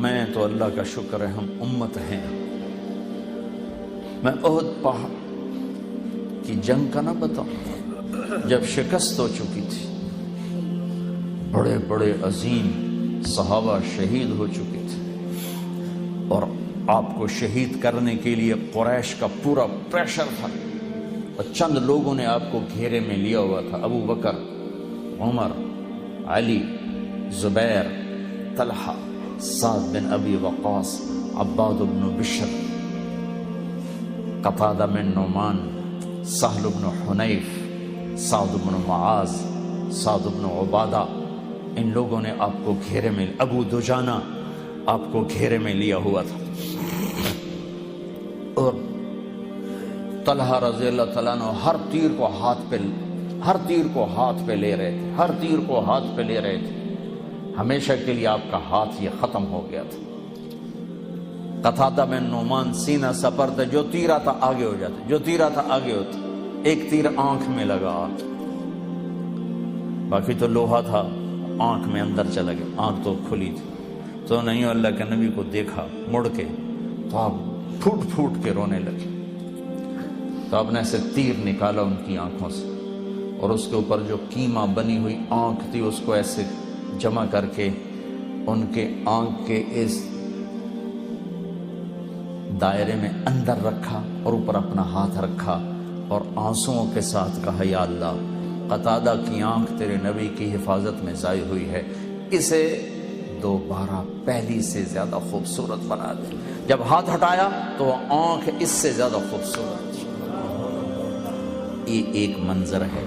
میں تو اللہ کا شکر ہے ہم امت ہیں. میں احد پہاڑ کی جنگ کا نہ بتاؤں جب شکست ہو چکی تھی، بڑے بڑے عظیم صحابہ شہید ہو چکے تھے، اور آپ کو شہید کرنے کے لیے قریش کا پورا پریشر تھا، اور چند لوگوں نے آپ کو گھیرے میں لیا ہوا تھا. ابو بکر، عمر، علی، زبیر، طلحہ، سعد بن ابی وقاص، عباد بن بشر، قتادہ بن نعمان، سہل بن حنیف، سعد بن معاذ، سعد بن عبادہ. ان لوگوں نے آپ کو گھیرے میں، ابو دجانہ آپ کو گھیرے میں لیا ہوا تھا. اور طلحہ رضی اللہ تعالیٰ عنہ ہر تیر کو ہاتھ پہ لے رہے تھے، ہر تیر کو ہاتھ پہ لے رہے تھے. ہمیشہ کے لیے آپ کا ہاتھ یہ ختم ہو گیا تھا. قتادہ بن نعمان سینہ سپر تھا، جو تیر آتا آگے ہو جاتا، جو تیر آتا آگے ہوتا. ایک تیر آنکھ میں لگا، باقی تو لوہا تھا، آنکھ میں اندر چلا گیا، آنکھ تو کھلی تھی. تو نہیں اللہ کے نبی کو دیکھا مڑ کے تو آپ پھوٹ پھوٹ کے رونے لگے. تو آپ نے ایسے تیر نکالا ان کی آنکھوں سے، اور اس کے اوپر جو کیما بنی ہوئی آنکھ تھی اس کو ایسے جمع کر کے ان کے آنکھ کے اس دائرے میں اندر رکھا، اور اوپر اپنا ہاتھ رکھا، اور آنسوؤں کے ساتھ کہا یا اللہ، قتادہ کی آنکھ تیرے نبی کی حفاظت میں ضائع ہوئی ہے، اسے دوبارہ پہلی سے زیادہ خوبصورت بنا دے. جب ہاتھ ہٹایا تو آنکھ اس سے زیادہ خوبصورت. یہ ایک منظر ہے.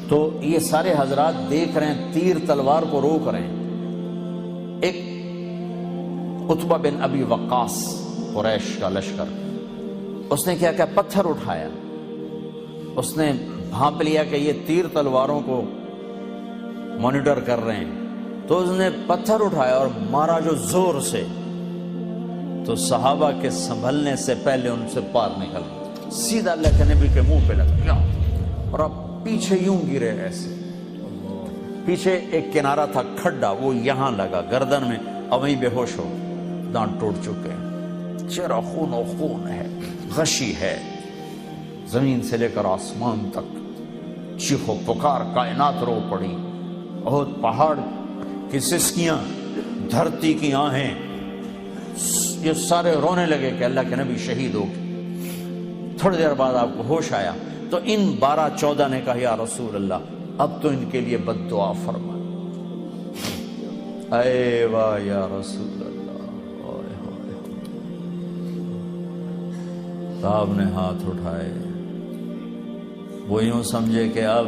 تو یہ سارے حضرات دیکھ رہے ہیں، تیر تلوار کو روک رہے ہیں. ایک عتبہ بن ابی وقاص، قریش کا لشکر، اس نے کیا کیا، پتھر اٹھایا. اس نے بھانپ لیا کہ یہ تیر تلواروں کو مانیٹر کر رہے ہیں، تو اس نے پتھر اٹھایا اور مارا جو زور سے، تو صحابہ کے سنبھلنے سے پہلے ان سے پار نکل گیا، سیدھا اللہ کے نبی کے منہ پہ لگا، اور اب پیچھے یوں گرے ایسے. پیچھے ایک کنارہ تھا کھڈا، وہ یہاں لگا گردن میں، اب وہیں بے ہوش ہو، دانت ٹوٹ چکے ہیں، چہرہ خون و خون ہے، غشی ہے، زمین سے لے کر آسمان تک چیخ و پکار کائنات رو پڑی. احد پہاڑ کی سسکیاں، دھرتی کی آہیں، یہ سارے رونے لگے کہ اللہ کے نبی شہید ہو گئے. تھوڑی دیر بعد آپ کو ہوش آیا تو ان 12-14 نے کہا یا رسول اللہ اب تو ان کے لیے بد دعا فرما. اے واہ یا رسول اللہ. صاحب نے ہاتھ اٹھائے، وہ یوں سمجھے کہ اب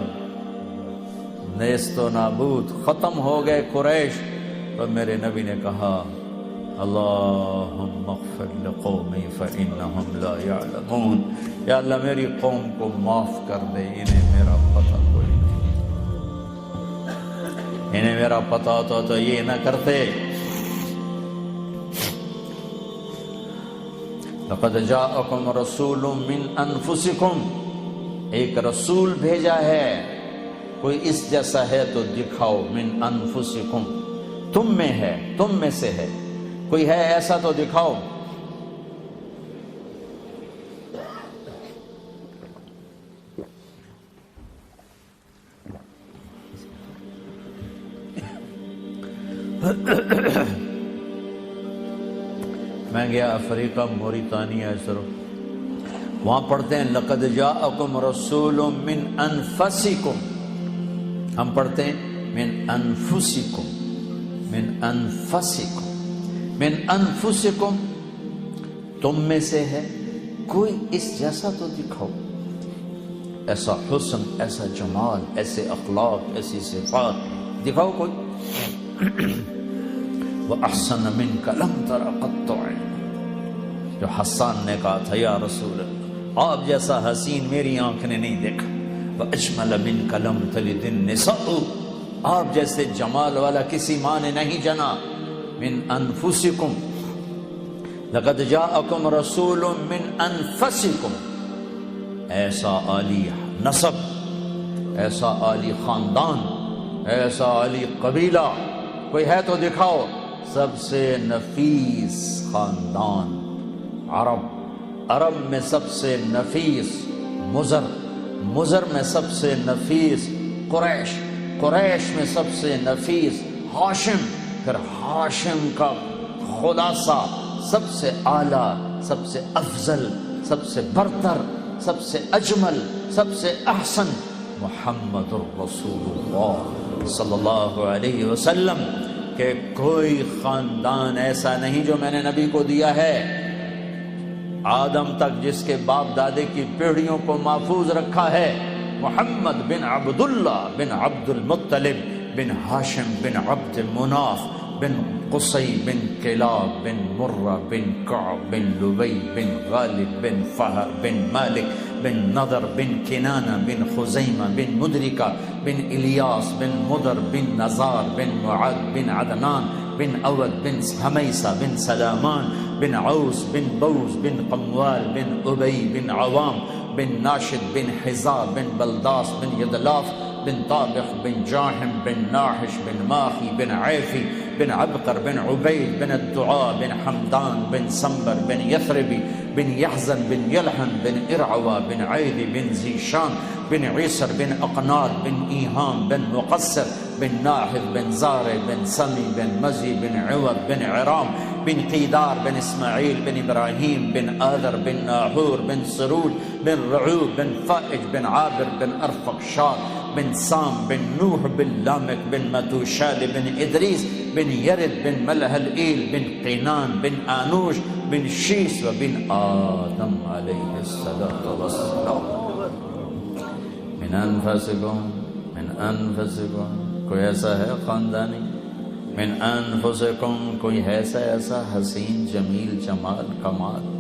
نیست و نابود، ختم ہو گئے قریش. اور میرے نبی نے کہا اللہم اغفر لقومی فإنہم لا یعلمون، یا اللہ میری قوم کو معاف کر دے، انہیں میرا پتہ کوئی نہیں، انہیں میرا پتہ ہوتا تو یہ نہ کرتے. لقد جاءکم رسول من انفسکم، ایک رسول بھیجا ہے، کوئی اس جیسا ہے تو دکھاؤ. من انفسکم، تم میں ہے، تم میں سے ہے، کوئی ہے ایسا تو دکھاؤ. میں گیا افریقہ، موریتانیہ، وہاں پڑھتے ہیں لقد جاءکم رسول من انفسکم، ہم پڑھتے ہیں من انفسکم، من انفسکم، من انفسکم، تم میں سے ہے، کوئی اس جیسا تو دکھاؤ، ایسا حسن، ایسا جمال، ایسے اخلاق، ایسی صفات دکھاؤ کوئی. وَأَحْسَنَ مِنْكَ لَمْ تَرَ قَطُّ عَيْنٌ، جو حسان نے کہا تھا یا رسول اللہ آپ جیسا حسین میری آنکھ نے نہیں دیکھا. وَأَجْمَلَ مِنْكَ لَمْ تَلِدِ النِّسَاءُ، آپ جیسے جمال والا کسی ماں نے نہیں جنا. من انفسکم، لقد جاءکم رسول من انفسکم، ایسا عالی نسب، ایسا عالی خاندان، ایسا عالی قبیلہ، کوئی ہے تو دکھاؤ. سب سے نفیس خاندان عرب میں سب سے نفیس مضر میں سب سے نفیس قریش میں سب سے نفیس ہاشم، پھر ہاشم کا خلاصہ سب سے اعلیٰ، سب سے افضل، سب سے برتر، سب سے اجمل، سب سے احسن محمد الرسول اللہ صلی اللہ علیہ وسلم. کہ کوئی خاندان ایسا نہیں جو میں نے نبی کو دیا ہے آدم تک، جس کے باپ دادے کی پیڑھیوں کو محفوظ رکھا ہے. محمد بن عبداللہ بن عبد المطلب بن ہاشم بن عبد مناف بن قصی بن کلاب بن مرہ بن کعب بن لبی بن غالب بن فہر بن مالک بن نضر بن کنانہ بن خزیمہ بن مدرکہ بن الیاس بن مدر بن نزار بن معد بن عدنان بن اود بن حمیسہ بن سلامان بن عوس بن بوز بن قموال بن ابی بن عوام بن ناشد بن حزا بن بلداس بن یدلاف بن طابخ بن جاحم بن ناحش بن ماخی بن عیفی بن عبقر بن عبید بن الدعاء بن حمدان بن سنبر بن یثربی بن یحزن بن یلحن بن ارعوا بن عیدی بن زیشان بن عیسر بن اقناد بن ایہام بن مقصر بن ناحذ بن زارع بن سمی بن مزی بن عوض بن عرام بن قیدار بن اسماعیل بن ابراہیم بن آذر بن ناحور بن سرود بن رعوب بن فائج بن عابر بن ارفقشاد بن سام بن نوح بن لامک بن متوشال بن ادریس بن یرد بن ملہلئیل بن قینان بن آنوش بن شیس و بن آدم علیہ السلام. من انفسکم کوئی ایسا ہے خاندانی؟ من انفسکم کوئی ایسا حسین جمیل جمال کمال؟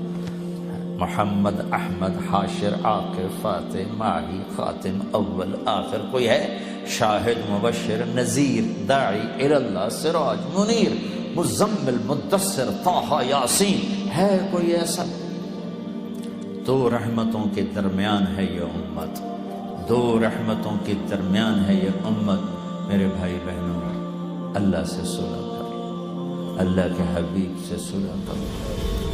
محمد احمد حاشر عاقب فاتح ماہی خاتم اول آخر کوئی ہے؟ شاہد مبشر نذیر داعی الاللہ سراج منیر مزمل مدثر طٰہٰ یاسین، ہے کوئی ایسا؟ دو رحمتوں کے درمیان ہے یہ امت، دو رحمتوں کے درمیان ہے یہ امت. میرے بھائی بہنوں، اللہ سے صلح کرو، اللہ کے حبیب سے صلح کرو.